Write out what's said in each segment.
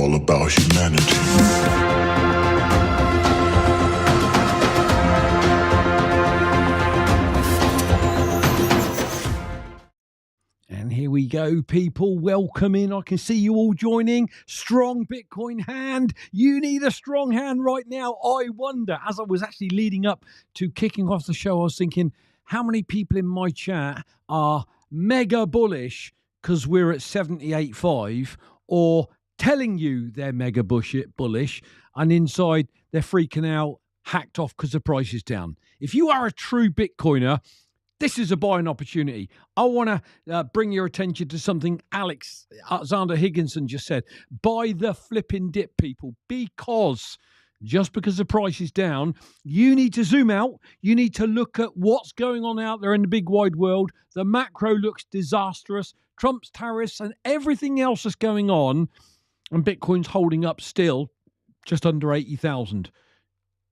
all about humanity. And here we go, people. Welcome in. I can see you all joining. Strong Bitcoin hand. You need a strong hand right now. I wonder, as I was actually leading up to kicking off the show, I was thinking, how many people in my chat are mega bullish because we're at 78.5, or telling you they're mega bullish, and inside they're freaking out, hacked off because the price is down. If you are a true Bitcoiner, this is a buying opportunity. I want to bring your attention to something Alexander Higginson just said. Buy the flipping dip, people, because just because the price is down, you need to zoom out. You need to look at what's going on out there in the big wide world. The macro looks disastrous. Trump's tariffs and everything else that's going on. And Bitcoin's holding up still just under 80,000.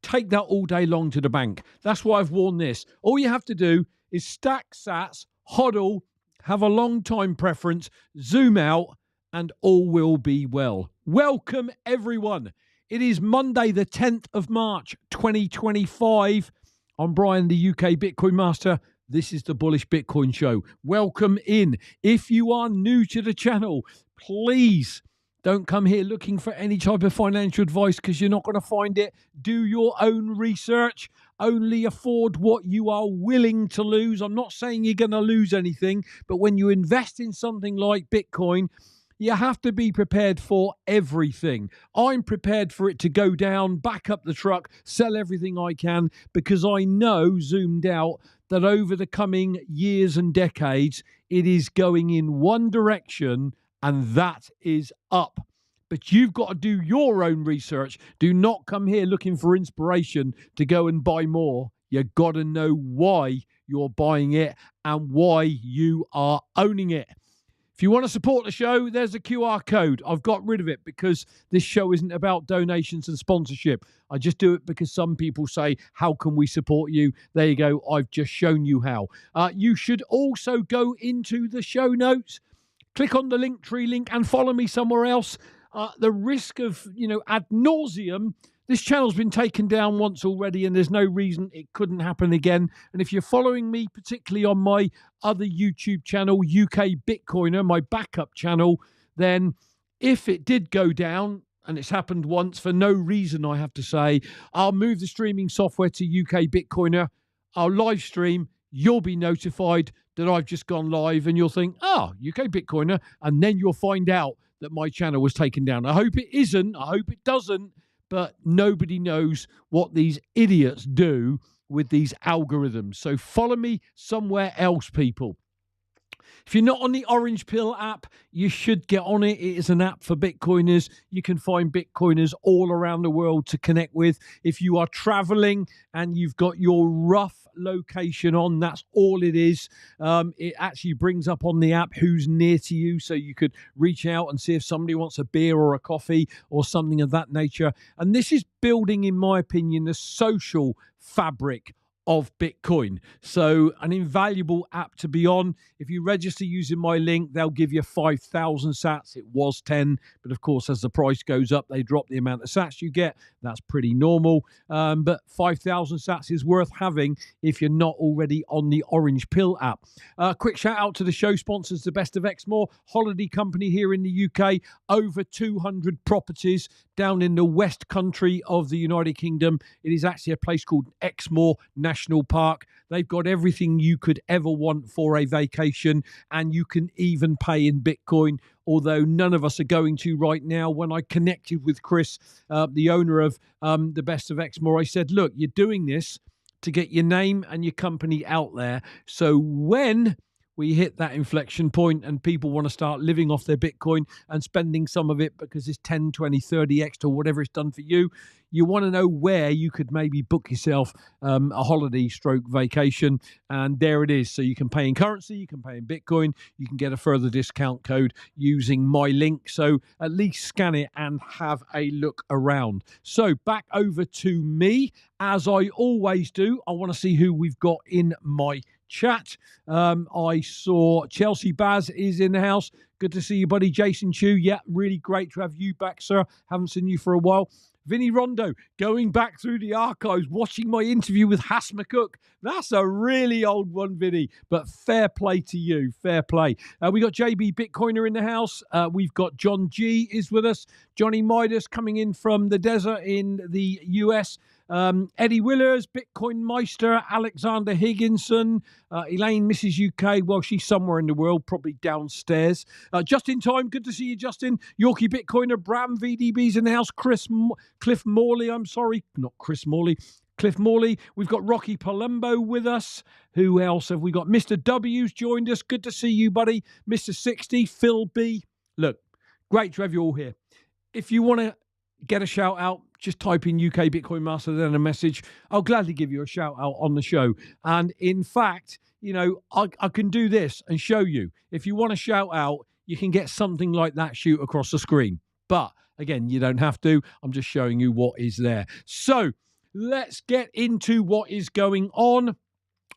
Take that all day long to the bank. That's why I've worn this. All you have to do is stack sats, hodl, have a long time preference, zoom out, and all will be well. Welcome, everyone. It is Monday, the 10th of March, 2025. I'm Brian, the UK Bitcoin Master. This is the Bullish Bitcoin Show. Welcome in. If you are new to the channel, please don't come here looking for any type of financial advice, because you're not going to find it. Do your own research. Only afford what you are willing to lose. I'm not saying you're going to lose anything, but when you invest in something like Bitcoin, you have to be prepared for everything. I'm prepared for it to go down, back up the truck, sell everything I can, because I know, zoomed out, that over the coming years and decades, it is going in one direction, and that is up. But you've got to do your own research. Do not come here looking for inspiration to go and buy more. You got to know why you're buying it and why you are owning it. If you want to support the show, there's a QR code. I've got rid of it because this show isn't about donations and sponsorship. I just do it because some people say, how can we support you? There you go. I've just shown you how. You should also go into the show notes, click on the Linktree link, and follow me somewhere else. The risk of, ad nauseum, this channel's been taken down once already, and there's no reason it couldn't happen again. And if you're following me, particularly on my other YouTube channel, UK Bitcoiner, my backup channel, then if it did go down, and it's happened once for no reason, I have to say, I'll move the streaming software to UK Bitcoiner. I'll live stream. You'll be notified that I've just gone live, and you'll think, UK Bitcoiner, and then you'll find out that my channel was taken down. I hope it isn't. I hope it doesn't. But nobody knows what these idiots do with these algorithms. So follow me somewhere else, people. If you're not on the Orange Pill app, you should get on it. It is an app for Bitcoiners. You can find Bitcoiners all around the world to connect with. If you are traveling and you've got your rough location on, that's all it is. It actually brings up on the app who's near to you, so you could reach out and see if somebody wants a beer or a coffee or something of that nature. And this is building, in my opinion, the social fabric of Bitcoin. So an invaluable app to be on. If you register using my link, they'll give you 5,000 sats. It was 10, but of course, as the price goes up, they drop the amount of sats you get. That's pretty normal. But 5,000 sats is worth having if you're not already on the Orange Pill app. Quick shout out to the show sponsors, the Best of Exmoor, holiday company here in the UK, over 200 properties down in the West Country of the United Kingdom. It is actually a place called Exmoor National Park. They've got everything you could ever want for a vacation, and you can even pay in Bitcoin, although none of us are going to right now. When I connected with Chris, the owner of the Best of Exmoor, I said, look, you're doing this to get your name and your company out there. So when we hit that inflection point and people want to start living off their Bitcoin and spending some of it because it's 10, 20, 30x or whatever it's done for you, you want to know where you could maybe book yourself a holiday stroke vacation. And there it is. So you can pay in currency, you can pay in Bitcoin, you can get a further discount code using my link. So at least scan it and have a look around. So back over to me. As I always do, I want to see who we've got in my chat. I saw Chelsea Baz is in the house. Good to see you, buddy. Jason Chu, yeah, really great to have you back, sir. Haven't seen you for a while. Vinny Rondo, going back through the archives, watching my interview with Hass McCook. That's a really old one, Vinny, but fair play to you. Fair play. We got JB Bitcoiner in the house. We've got John G is with us. Johnny Midas coming in from the desert in the US. Eddie Willers, BitcoinMaster, Alexander Higginson, Elaine, Mrs. UK. Well, she's somewhere in the world, probably downstairs. Just in time, good to see you, Justin. Yorkie Bitcoiner, Bram VDB's in the house. Cliff Morley, I'm sorry, not Chris Morley. Cliff Morley. We've got Rocky Palumbo with us. Who else have we got? Mr. W's joined us. Good to see you, buddy. Mr. 60, Phil B. Look, great to have you all here. If you want to get a shout out, just type in UK Bitcoin Master, then a message. I'll gladly give you a shout out on the show. And in fact, you know, I can do this and show you. If you want to shout out, you can get something like that shoot across the screen. But again, you don't have to. I'm just showing you what is there. So let's get into what is going on.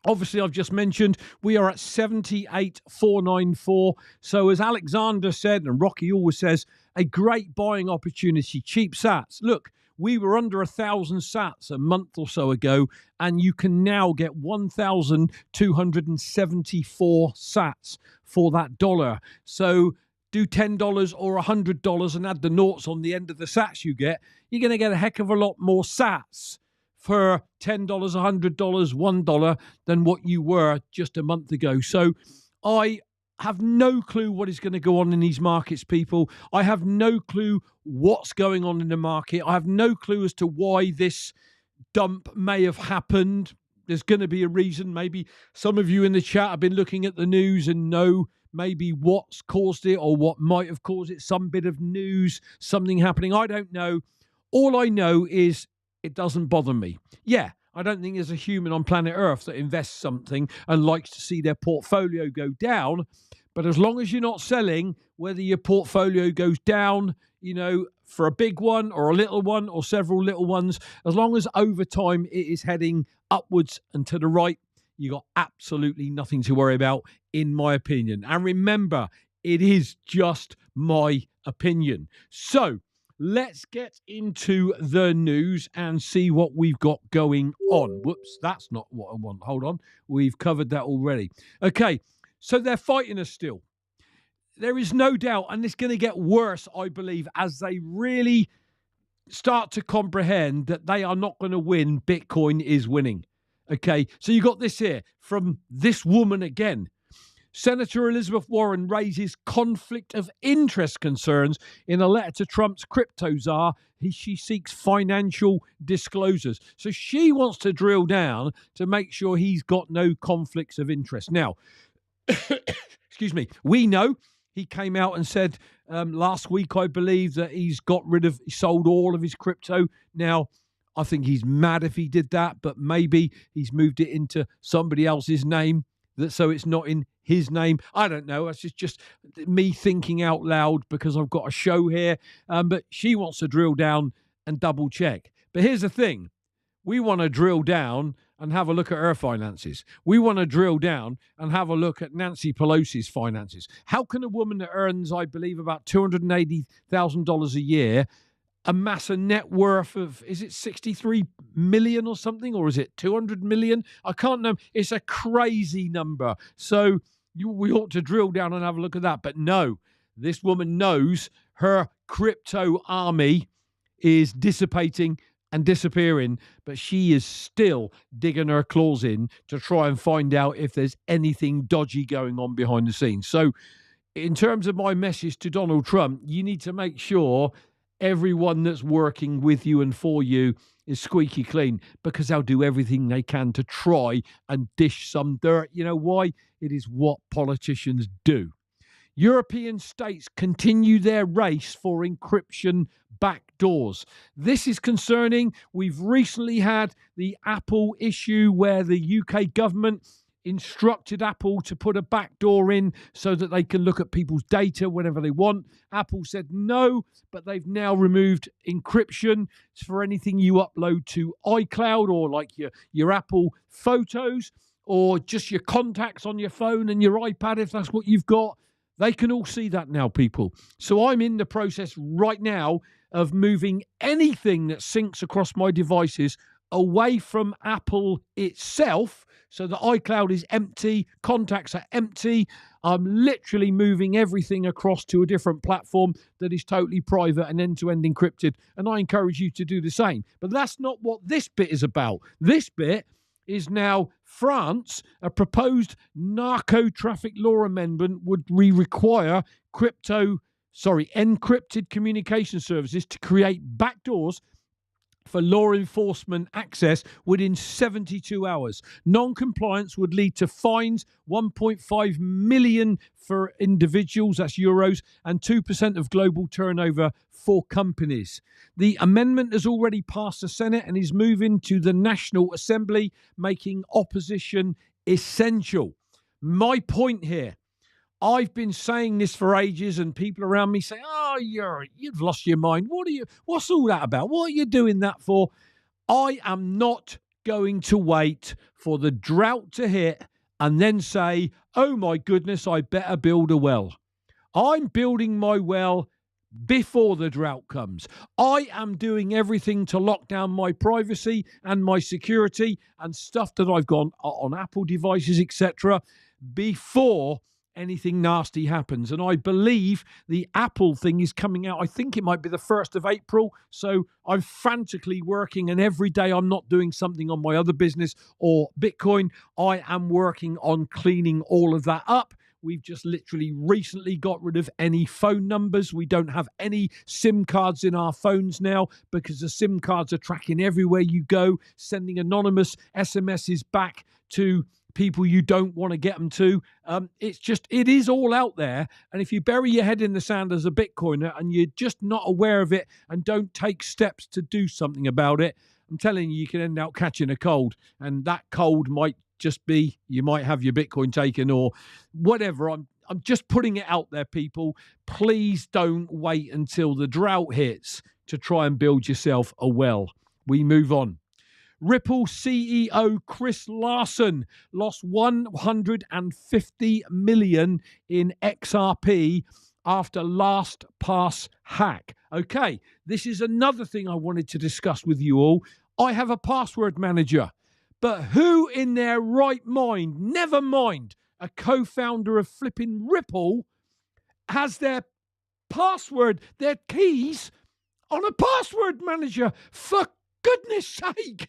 Obviously, I've just mentioned we are at 78,494. So as Alexander said, and Rocky always says, a great buying opportunity, cheap sats. Look, we were under 1,000 sats a month or so ago, and you can now get 1,274 sats for that dollar. So do $10 or $100 and add the noughts on the end of the sats you get. You're going to get a heck of a lot more sats for $10, $100, $1 than what you were just a month ago. So I have no clue what is going to go on in these markets, people. I have no clue what's going on in the market. I have no clue as to why this dump may have happened. There's going to be a reason. Maybe some of you in the chat have been looking at the news and know maybe what's caused it or what might have caused it. Some bit of news, something happening. I don't know. All I know is it doesn't bother me. Yeah, I don't think there's a human on planet Earth that invests something and likes to see their portfolio go down. But as long as you're not selling, whether your portfolio goes down, you know, for a big one or a little one or several little ones, as long as over time it is heading upwards and to the right, you got absolutely nothing to worry about, in my opinion. And remember, it is just my opinion. So let's get into the news and see what we've got going on. Whoops, that's not what I want. Hold on. We've covered that already. Okay, so they're fighting us still. There is no doubt, and it's going to get worse, I believe, as they really start to comprehend that they are not going to win. Bitcoin is winning. Okay, so you got this here from this woman again. Senator Elizabeth Warren raises conflict of interest concerns in a letter to Trump's crypto czar. She seeks financial disclosures. So she wants to drill down to make sure he's got no conflicts of interest. Now, excuse me, we know he came out and said last week, I believe, that he sold all of his crypto. Now, I think he's mad if he did that, but maybe he's moved it into somebody else's name, so it's not in his name. I don't know. It's just me thinking out loud because I've got a show here. But she wants to drill down and double check. But here's the thing. We want to drill down and have a look at her finances. We want to drill down and have a look at Nancy Pelosi's finances. How can a woman that earns, I believe, about $280,000 a year amass a net worth of, is it 63 million or something, or is it 200 million? I can't know. It's a crazy number. So we ought to drill down and have a look at that. But no, this woman knows her crypto army is dissipating and disappearing, but she is still digging her claws in to try and find out if there's anything dodgy going on behind the scenes. So in terms of my message to Donald Trump, you need to make sure everyone that's working with you and for you is squeaky clean, because they'll do everything they can to try and dish some dirt. You know why? It is what politicians do. European states continue their race for encryption backdoors. This is concerning. We've recently had the Apple issue where the UK government instructed Apple to put a backdoor in so that they can look at people's data whenever they want. Apple said no, but they've now removed encryption for anything you upload to iCloud or like your Apple photos. or just your contacts on your phone and your iPad, if that's what you've got. They can all see that now, people. So I'm in the process right now of moving anything that syncs across my devices away from Apple itself, so that iCloud is empty, contacts are empty. I'm literally moving everything across to a different platform that is totally private and end-to-end encrypted, and I encourage you to do the same. But that's not what this bit is about. This bit is now France, a proposed narco traffic law amendment would require encrypted communication services to create backdoors for law enforcement access within 72 hours. Non-compliance would lead to fines, 1.5 million for individuals, that's euros, and 2% of global turnover for companies. The amendment has already passed the Senate and is moving to the National Assembly, making opposition essential. My point here, I've been saying this for ages, and people around me say, "Oh, you've lost your mind. What's all that about? What are you doing that for?" I am not going to wait for the drought to hit and then say, "Oh my goodness, I better build a well." I'm building my well before the drought comes. I am doing everything to lock down my privacy and my security and stuff that I've got on Apple devices, etc., before anything nasty happens. And I believe the Apple thing is coming out. I think it might be the 1st of April. So I'm frantically working, and every day I'm not doing something on my other business or Bitcoin, I am working on cleaning all of that up. We've just literally recently got rid of any phone numbers. We don't have any SIM cards in our phones now, because the SIM cards are tracking everywhere you go, sending anonymous SMSs back to people you don't want to get them to. It is all out there. And if you bury your head in the sand as a Bitcoiner and you're just not aware of it and don't take steps to do something about it, I'm telling you, you can end up catching a cold. And that cold might just be, you might have your Bitcoin taken or whatever. I'm just putting it out there, people. Please don't wait until the drought hits to try and build yourself a well. We move on. Ripple CEO Chris Larsen lost $150 million in XRP after last pass hack. Okay, this is another thing I wanted to discuss with you all. I have a password manager, but who in their right mind, never mind a co-founder of flipping Ripple, has their password, their keys on a password manager? For goodness sake.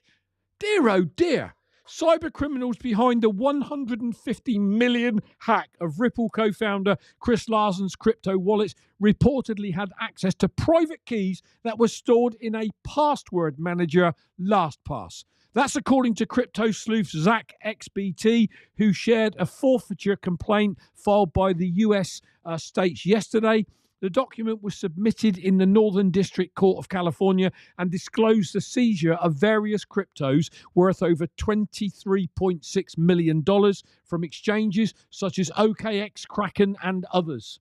Dear, oh dear. Cyber criminals behind the $150 million hack of Ripple co-founder Chris Larsen's crypto wallets reportedly had access to private keys that were stored in a password manager, LastPass. That's according to crypto sleuth Zach XBT, who shared a forfeiture complaint filed by the US states yesterday. The document was submitted in the Northern District Court of California and disclosed the seizure of various cryptos worth over $23.6 million from exchanges such as OKX, Kraken, and others.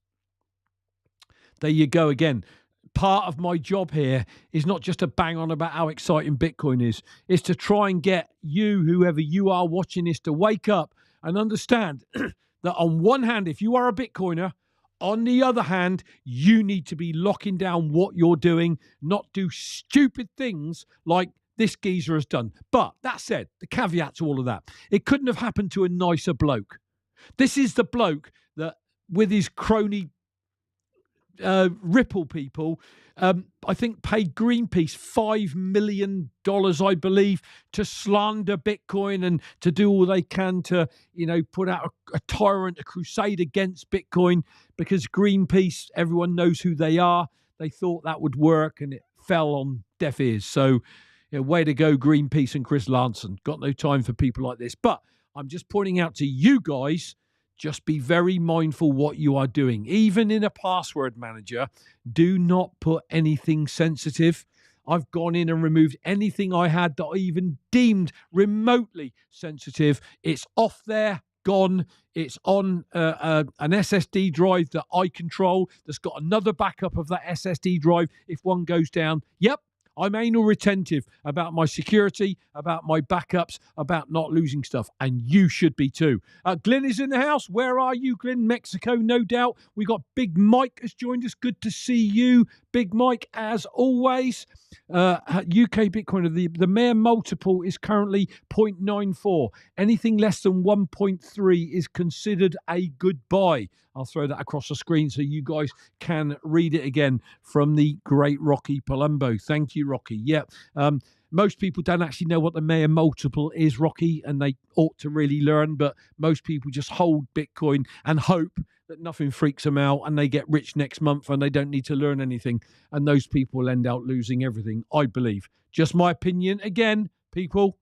There you go again. Part of my job here is not just to bang on about how exciting Bitcoin is. It's to try and get you, whoever you are watching this, to wake up and understand that on one hand, if you are a Bitcoiner, on the other hand, you need to be locking down what you're doing, not do stupid things like this geezer has done. But that said, the caveat to all of that, it couldn't have happened to a nicer bloke. This is the bloke that, with his crony Ripple people, I think paid Greenpeace $5 million, I believe, to slander Bitcoin and to do all they can to, put out a tyrant, a crusade against Bitcoin, because Greenpeace, everyone knows who they are. They thought that would work and it fell on deaf ears. So, way to go, Greenpeace and Chris Larsen. Got no time for people like this. But I'm just pointing out to you guys, just be very mindful what you are doing. Even in a password manager, do not put anything sensitive. I've gone in and removed anything I had that I even deemed remotely sensitive. It's off there, gone. It's on an SSD drive that I control that's got another backup of that SSD drive if one goes down. Yep, I'm anal retentive about my security, about my backups, about not losing stuff. And you should be too. Glenn is in the house. Where are you, Glenn? Mexico, no doubt. We got Big Mike has joined us. Good to see you, Big Mike, as always. UK Bitcoin, the Mayor multiple is currently 0.94. Anything less than 1.3 is considered a good buy. I'll throw that across the screen so you guys can read it again from the great Rocky Palumbo. Thank you, Rocky. Yeah. Most people don't actually know what the Mayor multiple is, Rocky, and they ought to really learn, but most people just hold Bitcoin and hope that nothing freaks them out and they get rich next month and they don't need to learn anything. And those people end up losing everything, I believe. Just my opinion again, people.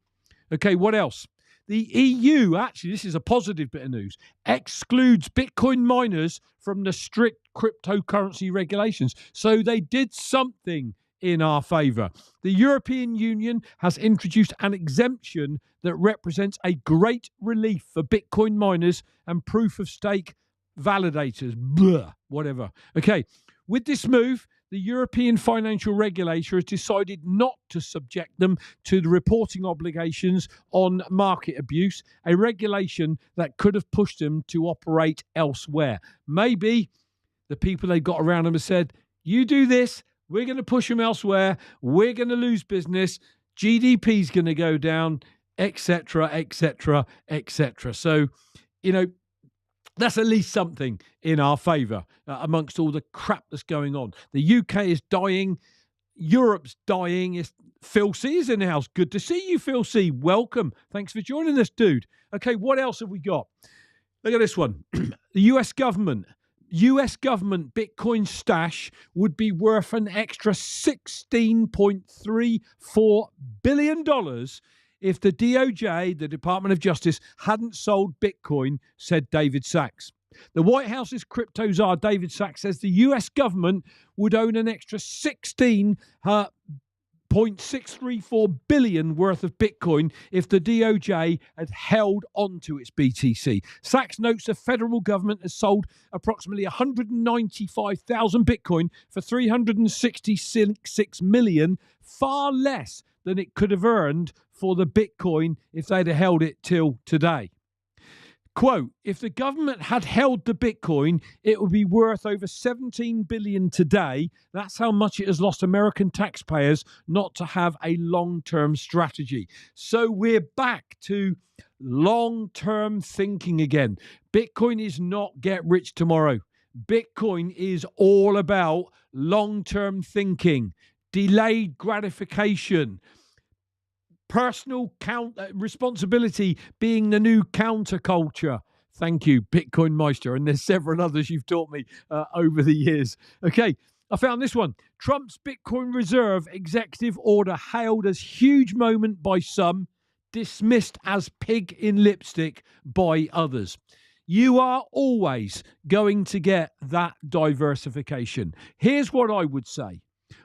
Okay, what else? The EU, actually, this is a positive bit of news, excludes Bitcoin miners from the strict cryptocurrency regulations. So they did something in our favour. The European Union has introduced an exemption that represents a great relief for Bitcoin miners and proof of stake validators. Blah, whatever. Okay, with this move, the European financial regulator has decided not to subject them to the reporting obligations on market abuse, a regulation that could have pushed them to operate elsewhere. Maybe the people they got around them have said, you do this, we're going to push them elsewhere, we're going to lose business, GDP's going to go down, etc., etc., etc. So, that's at least something in our favour amongst all the crap that's going on. The UK is dying. Europe's dying. Phil C is in the house. Good to see you, Phil C. Welcome. Thanks for joining us, dude. Okay, what else have we got? Look at this one. The US government Bitcoin stash would be worth an extra $16.34 billion if the DOJ, the Department of Justice, hadn't sold Bitcoin, said David Sachs. The White House's crypto czar, David Sachs, says the US government would own an extra $16.634 billion worth of Bitcoin if the DOJ had held onto its BTC. Sachs notes the federal government has sold approximately 195,000 Bitcoin for $366 million, far less than it could have earned for the Bitcoin if they'd have held it till today. Quote, if the government had held the Bitcoin, it would be worth over $17 billion today. That's how much it has lost American taxpayers not to have a long-term strategy. So we're back to long-term thinking again. Bitcoin is not get rich tomorrow. Bitcoin is all about long-term thinking, delayed gratification, personal responsibility being the new counterculture. Thank you, BitcoinMaster. And there's several others you've taught me over the years. Okay, I found this one. Trump's Bitcoin Reserve executive order hailed as huge moment by some, dismissed as pig in lipstick by others. You are always going to get that diversification. Here's what I would say.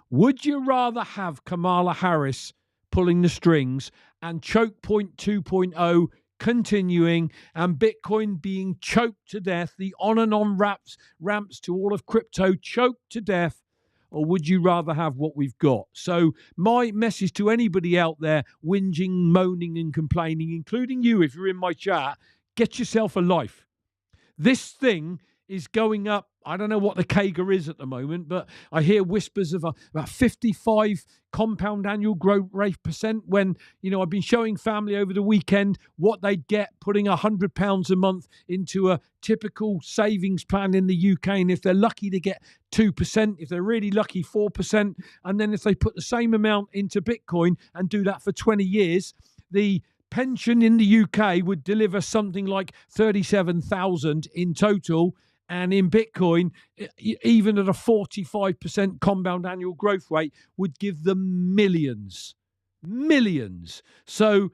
Would you rather have Kamala Harris pulling the strings and choke point 2.0 continuing and Bitcoin being choked to death, the on and on ramps to all of crypto choked to death, or would you rather have what we've got? So my message to anybody out there whinging, moaning and complaining, including you if you're in my chat, get yourself a life. This thing is going up. I don't know what the CAGR is at the moment, but I hear whispers of about 55 compound annual growth rate percent when, I've been showing family over the weekend what they'd get putting £100 a month into a typical savings plan in the UK. And if they're lucky to get 2%, if they're really lucky, 4%. And then if they put the same amount into Bitcoin and do that for 20 years, the pension in the UK would deliver something like 37,000 in total. And in Bitcoin, even at a 45% compound annual growth rate, would give them millions. So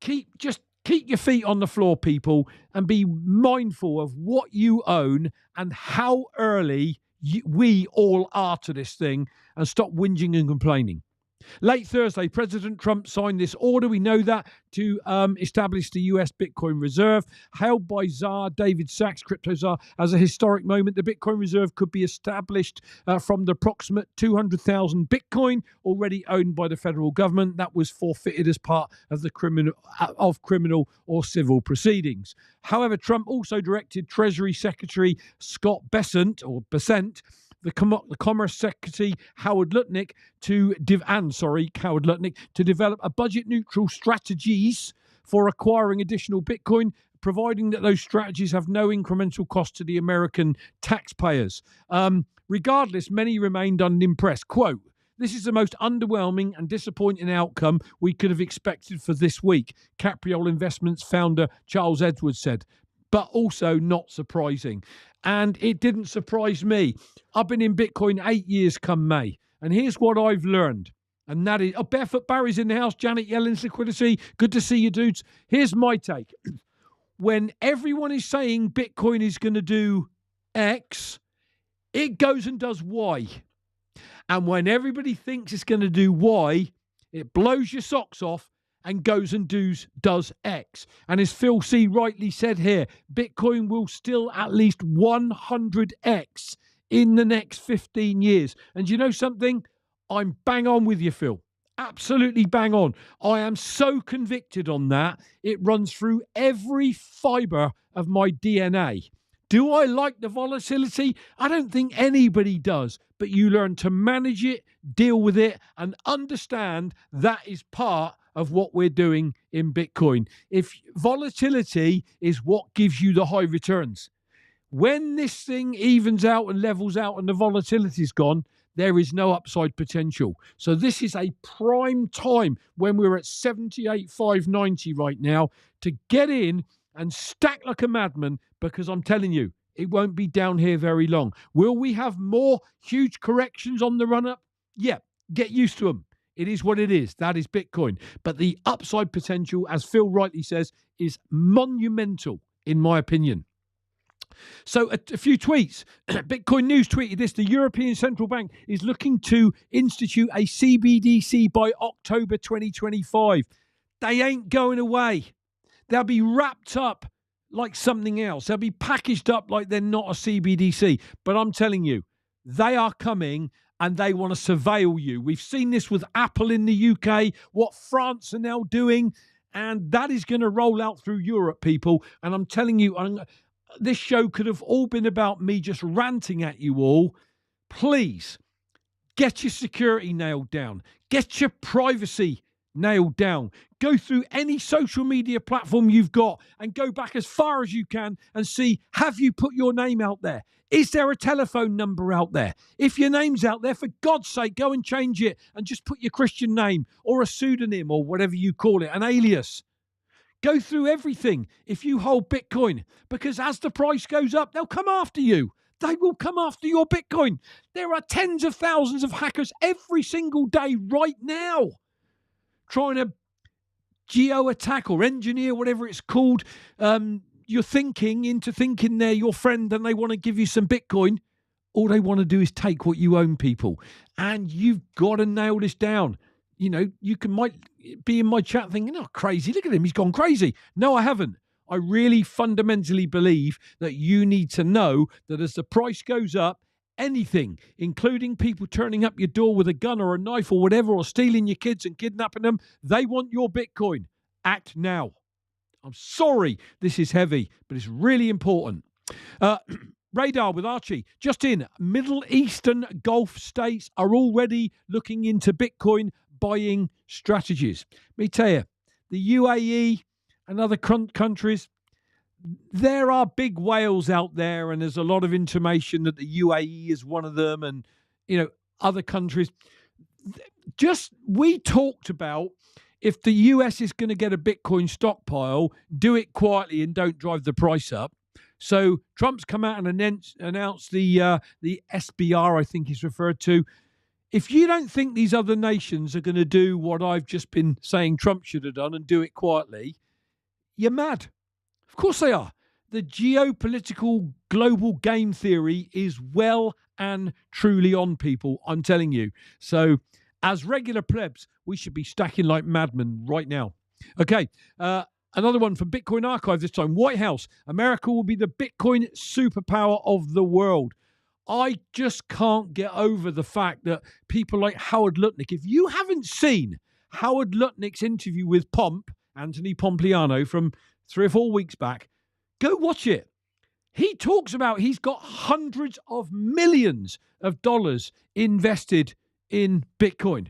keep your feet on the floor, people, and be mindful of what you own and how early we all are to this thing, and stop whinging and complaining. Late Thursday, President Trump signed this order, we know that, to establish the US Bitcoin Reserve, hailed by Czar David Sachs, crypto czar, as a historic moment. The Bitcoin Reserve could be established from the approximate 200,000 Bitcoin already owned by the federal government that was forfeited as part of the criminal or civil proceedings. However, Trump also directed Treasury Secretary Scott Bessent, the Commerce Secretary Howard Lutnick to develop a budget-neutral strategies for acquiring additional Bitcoin, providing that those strategies have no incremental cost to the American taxpayers. Regardless, many remained unimpressed. Quote, "This is the most underwhelming and disappointing outcome we could have expected for this week," Capriol Investments founder Charles Edwards said, but also not surprising. And it didn't surprise me. I've been in Bitcoin 8 years come May. And here's what I've learned. And that is, Barefoot Barry's in the house. Janet Yellen's Liquidity. Good to see you, dudes. Here's my take. When everyone is saying Bitcoin is going to do X, it goes and does Y. And when everybody thinks it's going to do Y, it blows your socks off and goes and does X. And as Phil C. rightly said here, Bitcoin will still at least 100X in the next 15 years. And you know something? I'm bang on with you, Phil. Absolutely bang on. I am so convicted on that. It runs through every fiber of my DNA. Do I like the volatility? I don't think anybody does, but you learn to manage it, deal with it, and understand that is part of what we're doing in Bitcoin. If volatility is what gives you the high returns, when this thing evens out and levels out and the volatility's gone, there is no upside potential. So this is a prime time when we're at 78,590 right now to get in and stack like a madman, because I'm telling you, it won't be down here very long. Will we have more huge corrections on the run up? Yeah, get used to them. It is what it is. That is Bitcoin. But the upside potential, as Phil rightly says, is monumental, in my opinion. So a few tweets. Bitcoin News tweeted this. The European Central Bank is looking to institute a CBDC by October 2025. They ain't going away. They'll be wrapped up like something else. They'll be packaged up like they're not a CBDC. But I'm telling you, they are coming and they want to surveil you. We've seen this with Apple in the UK, what France are now doing, and that is going to roll out through Europe, people. And I'm telling you, this show could have all been about me just ranting at you all. Please, get your security nailed down. Get your privacy nailed down. Go through any social media platform you've got and go back as far as you can and see, have you put your name out there? Is there a telephone number out there? If your name's out there, for God's sake, go and change it and just put your Christian name or a pseudonym or whatever you call it, an alias. Go through everything if you hold Bitcoin, because as the price goes up, they'll come after you. They will come after your Bitcoin. There are tens of thousands of hackers every single day right now trying to geo-attack or engineer, whatever it's called, your thinking into thinking they're your friend and they want to give you some Bitcoin. All they want to do is take what you own, people. And you've got to nail this down. You know, might be in my chat thinking, oh, crazy, look at him, he's gone crazy. No, I haven't. I really fundamentally believe that you need to know that as the price goes up, anything, including people turning up your door with a gun or a knife or whatever, or stealing your kids and kidnapping them, they want your Bitcoin. Act now. I'm sorry this is heavy, but it's really important. Radar with Archie. Just in, Middle Eastern Gulf states are already looking into Bitcoin buying strategies. Let me tell you, the UAE and other countries, there are big whales out there, and there's a lot of intimation that the UAE is one of them, and other countries. We talked about, if the US is going to get a Bitcoin stockpile, do it quietly and don't drive the price up. So Trump's come out and announced the SBR, I think he's referred to. If you don't think these other nations are going to do what I've just been saying Trump should have done and do it quietly, you're mad. Of course they are. The geopolitical global game theory is well and truly on, people, I'm telling you. So As regular plebs, we should be stacking like madmen right now. Okay, another one from Bitcoin Archive this time. White House, America will be the Bitcoin superpower of the world. I just can't get over the fact that people like Howard Lutnick, if you haven't seen Howard Lutnick's interview with Anthony Pompliano from 3 or 4 weeks back, go watch it. He talks about he's got hundreds of millions of dollars invested in Bitcoin.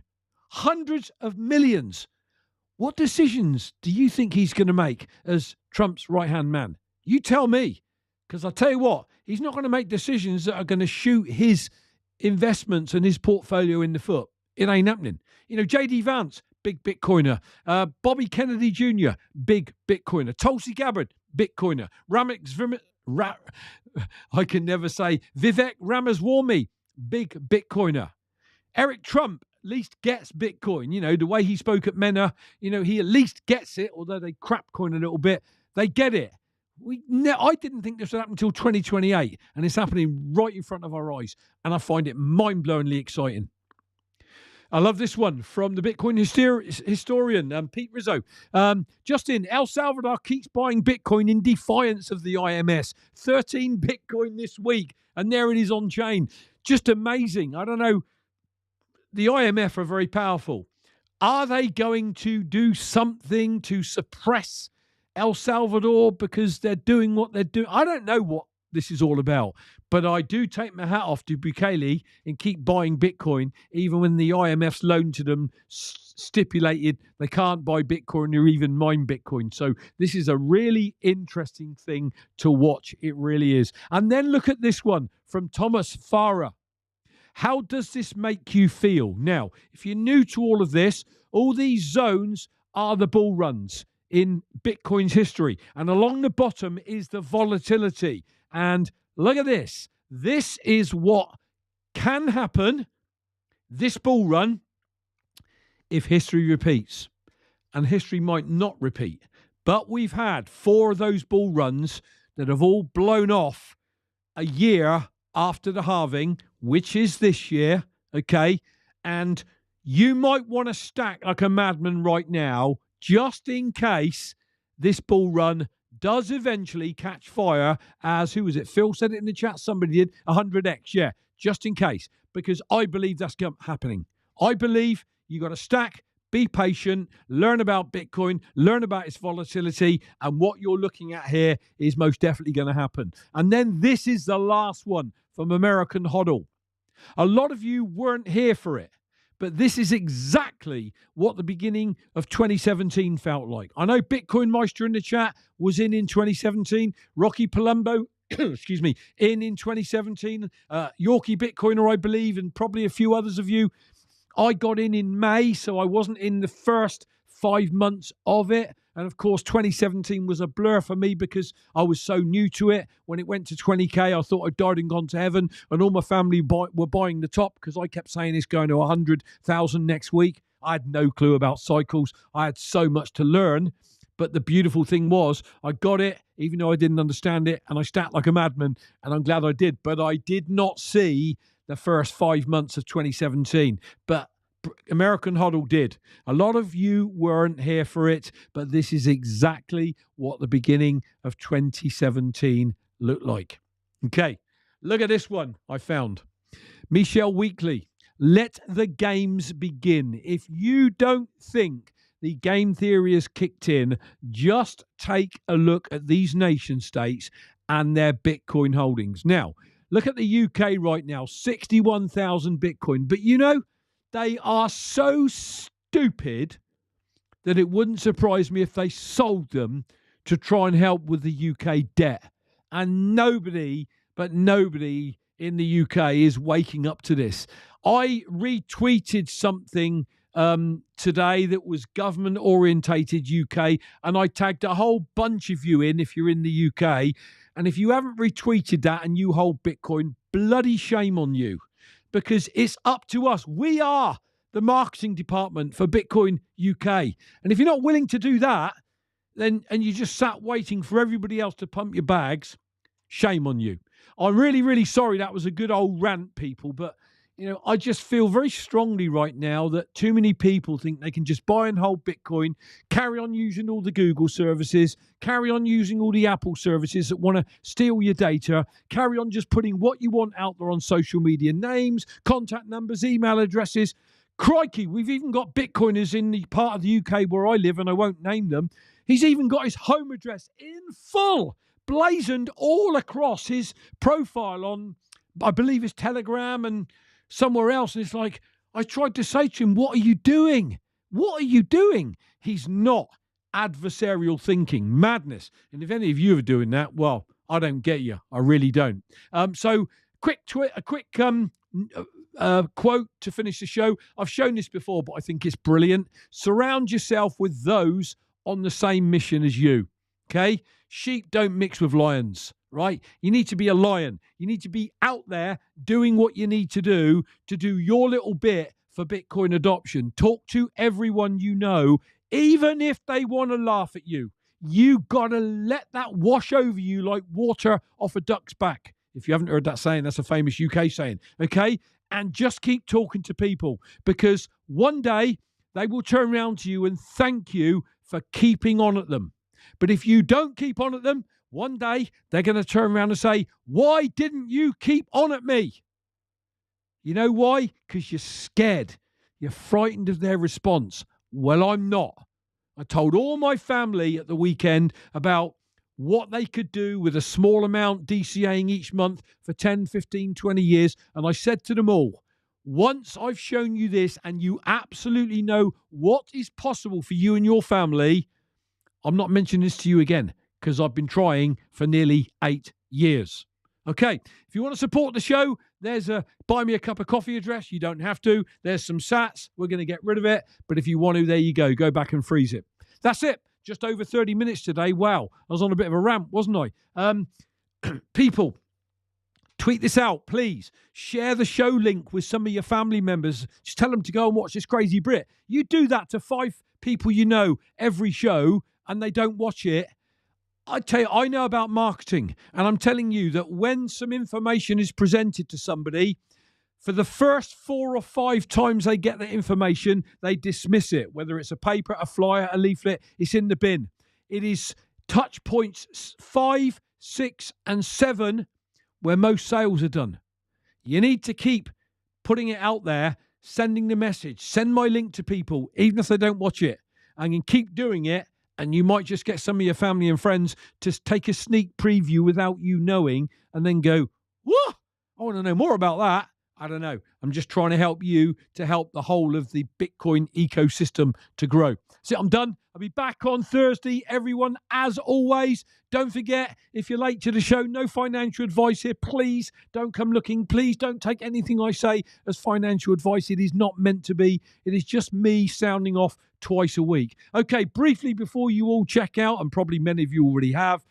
Hundreds of millions. What decisions do you think he's going to make as Trump's right-hand man? You tell me. Because I'll tell you what, he's not going to make decisions that are going to shoot his investments and his portfolio in the foot. It ain't happening. You know, J.D. Vance, big Bitcoiner. Bobby Kennedy Jr., big Bitcoiner. Tulsi Gabbard, Bitcoiner. I can never say. Vivek Ramaswamy, big Bitcoiner. Eric Trump at least gets Bitcoin. You know, the way he spoke at MENA, you know, he at least gets it, although they crap coin a little bit. They get it. I didn't think this would happen until 2028, and it's happening right in front of our eyes, and I find it mind-blowingly exciting. I love this one from the Bitcoin historian, Pete Rizzo. Justin, El Salvador keeps buying Bitcoin in defiance of the IMS. 13 Bitcoin this week, and there it is on chain. Just amazing. I don't know. The IMF are very powerful. Are they going to do something to suppress El Salvador because they're doing what they're doing? I don't know what this is all about, but I do take my hat off to Bukele and keep buying Bitcoin, even when the IMF's loan to them stipulated they can't buy Bitcoin or even mine Bitcoin. So this is a really interesting thing to watch. It really is. And then look at this one from Thomas Farah. How does this make you feel? Now, if you're new to all of this, all these zones are the bull runs in Bitcoin's history. And along the bottom is the volatility. And look at this. This is what can happen, this bull run, if history repeats. And history might not repeat. But we've had 4 of those bull runs that have all blown off a year after the halving, which is this year, okay? And you might want to stack like a madman right now, just in case this bull run does eventually catch fire as, who was it? Phil said it in the chat. Somebody did. 100x, yeah, just in case. Because I believe that's happening. I believe you got to stack, be patient, learn about Bitcoin, learn about its volatility, and what you're looking at here is most definitely going to happen. And then this is the last one from American HODL. A lot of you weren't here for it, but this is exactly what the beginning of 2017 felt like. I know BitcoinMaster in the chat was in 2017. Rocky Palumbo, excuse me, in 2017. Yorkie Bitcoiner, I believe, and probably a few others of you. I got in May, so I wasn't in the first 5 months of it. And of course, 2017 was a blur for me because I was so new to it. When it went to 20K, I thought I'd died and gone to heaven. And all my family were buying the top because I kept saying it's going to 100,000 next week. I had no clue about cycles. I had so much to learn. But the beautiful thing was I got it, even though I didn't understand it. And I stacked like a madman. And I'm glad I did. But I did not see the first 5 months of 2017. But American HODL did. A lot of you weren't here for it, but this is exactly what the beginning of 2017 looked like. Okay, look at this one I found. Michelle Weekly, let the games begin. If you don't think the game theory has kicked in, just take a look at these nation states and their Bitcoin holdings. Now, look at the UK right now, 61,000 Bitcoin. But you know, they are so stupid that it wouldn't surprise me if they sold them to try and help with the UK debt. And nobody in the UK is waking up to this. I retweeted something today that was government orientated UK, and I tagged a whole bunch of you in if you're in the UK. And if you haven't retweeted that and you hold Bitcoin, bloody shame on you. Because it's up to us. We are the marketing department for Bitcoin UK. And if you're not willing to do that, then and you just sat waiting for everybody else to pump your bags, shame on you. I'm really, really sorry that was a good old rant, people. But, I just feel very strongly right now that too many people think they can just buy and hold Bitcoin, carry on using all the Google services, carry on using all the Apple services that want to steal your data, carry on just putting what you want out there on social media, names, contact numbers, email addresses. Crikey, we've even got Bitcoiners in the part of the UK where I live, and I won't name them. He's even got his home address in full, blazoned all across his profile on, I believe, his Telegram and somewhere else. And it's like, I tried to say to him, what are you doing? What are you doing? He's not. Adversarial thinking, madness. And if any of you are doing that, well, I don't get you. I really don't. So quick quote to finish the show. I've shown this before, but I think it's brilliant. Surround yourself with those on the same mission as you. Okay? Sheep don't mix with lions. Right? You need to be a lion. You need to be out there doing what you need to do your little bit for Bitcoin adoption. Talk to everyone you know, even if they want to laugh at you. You got to let that wash over you like water off a duck's back. If you haven't heard that saying, that's a famous UK saying. Okay? And just keep talking to people, because one day they will turn around to you and thank you for keeping on at them. But if you don't keep on at them, one day, they're going to turn around and say, why didn't you keep on at me? You know why? Because you're scared. You're frightened of their response. Well, I'm not. I told all my family at the weekend about what they could do with a small amount DCAing each month for 10, 15, 20 years. And I said to them all, once I've shown you this and you absolutely know what is possible for you and your family, I'm not mentioning this to you again, because I've been trying for nearly 8 years. Okay, if you want to support the show, there's a buy me a cup of coffee address. You don't have to. There's some sats. We're going to get rid of it. But if you want to, there you go. Go back and freeze it. That's it. Just over 30 minutes today. Wow. I was on a bit of a rant, wasn't I? People, tweet this out, please. Share the show link with some of your family members. Just tell them to go and watch this crazy Brit. You do that to 5 people you know every show and they don't watch it. I tell you, I know about marketing, and I'm telling you that when some information is presented to somebody, for the first 4 or 5 times they get that information, they dismiss it. Whether it's a paper, a flyer, a leaflet, it's in the bin. It is touch points 5, 6, and 7 where most sales are done. You need to keep putting it out there, sending the message. Send my link to people, even if they don't watch it. And you keep doing it. And you might just get some of your family and friends to take a sneak preview without you knowing and then go, whoa, I want to know more about that. I don't know. I'm just trying to help you to help the whole of the Bitcoin ecosystem to grow. So I'm done. I'll be back on Thursday, everyone, as always. Don't forget, if you're late to the show, no financial advice here. Please don't come looking. Please don't take anything I say as financial advice. It is not meant to be. It is just me sounding off twice a week. Okay, briefly before you all check out, and probably many of you already have,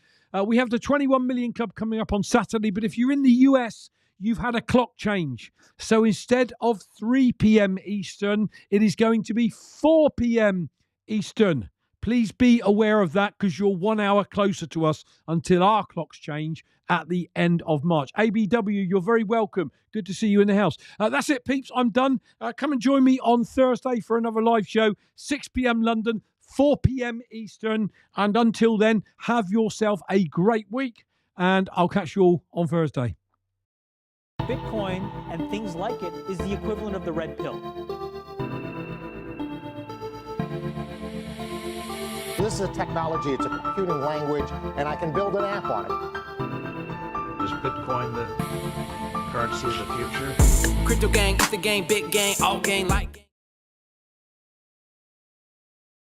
we have the 21 Million Club coming up on Saturday. But if you're in the US, you've had a clock change. So instead of 3 p.m. Eastern, it is going to be 4 p.m. Eastern. Please be aware of that, because you're 1 hour closer to us until our clocks change at the end of March. ABW, you're very welcome. Good to see you in the house. That's it, peeps. I'm done. Come and join me on Thursday for another live show, 6 p.m. London, 4 p.m. Eastern. And until then, have yourself a great week, and I'll catch you all on Thursday. Bitcoin and things like it is the equivalent of the red pill. This is a technology, it's a computing language, and I can build an app on it. Is Bitcoin the currency of the future? Crypto gang, it's the game, big gang, all gang like